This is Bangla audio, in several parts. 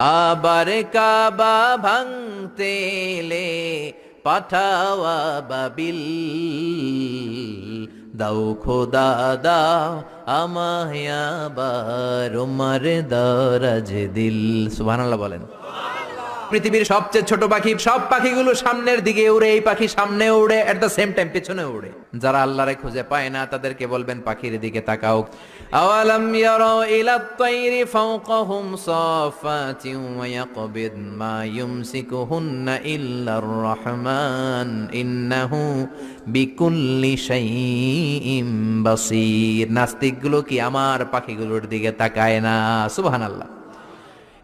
আবার কাবা ভাঙতে এলে পাঠাওয়া বাবিল, দাও খোদা দাও আমায় আবার উমার দরাজ দিল। সুবহানাল্লাহ বলেন। পৃথিবীর সবচেয়ে ছোট পাখি, সব পাখিগুলো সামনের দিকে উড়ে, এই পাখি সামনে উড়ে, এট দ্য সেম টাইম পেছনে উড়ে। যারা আল্লাহরে খুঁজে পায় না তাদেরকে বলবেন পাখির দিকে তাকাও। আওয়ালাম ইয়ারাউ ইলাত তায়রি ফাওকাহুম সাফাতিন ওয়া ইয়াকবিদ মা ইউমসিকুহুন্না ইল্লার রহমান ইন্নাহু বিকুল্লি শাইইন বাসীর। নাস্তিকগুলো কি আমার পাখিগুলোর দিকে তাকায় না? সুবহানাল্লাহ।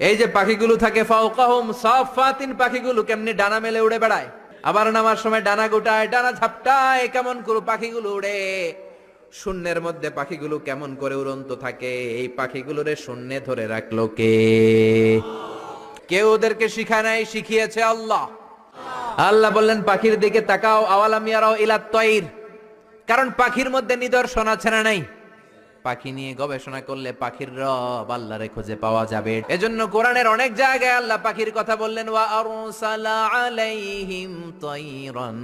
এই যে পাখিগুলো থাকে ফাওকাহুম সাফাতিন, পাখিগুলো কেমনি ডানা মেলে উড়ে বেড়ায়, আবার নামার সময় ডানা গোটায়, ডানা ঝাপটায়, কেমন করে পাখিগুলো উড়ে। শূন্যের মধ্যে পাখিগুলো কেমন করে উড়ন্ত থাকে, এই পাখিগুলোরে শূন্যে ধরে রাখলো কে? কেউ ওদেরকে শিখায় নাই, শিখিয়েছে আল্লাহ। আল্লাহ বললেন পাখির দিকে তাকাও। আওয়ালাম ইয়ারাউ ইলাত তায়র, কারণ পাখির মধ্যে নিদর্শন আছে না নাই? পাখি নিয়ে গবেষণা করলে পাখির রব আল্লাহরে খুঁজে পাওয়া যাবে। এজন্য কোরআনের অনেক জায়গায় আল্লাহ পাখির কথা বললেন, ওয়া আরসালা আলাইহিম তায়রান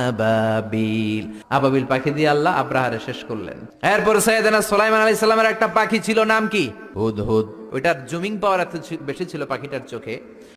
আবাবিল। আবাবিল পাখি দিয়ে আল্লাহ আব্রাহারে শেষ করলেন। এরপর সাইয়েদনা সুলাইমান আলাইহিস সালামের একটা পাখি ছিল, নাম কি? হুদহুদ। ওইটার জুমিং পাওয়ার এত বেশি ছিল পাখিটার চোখে,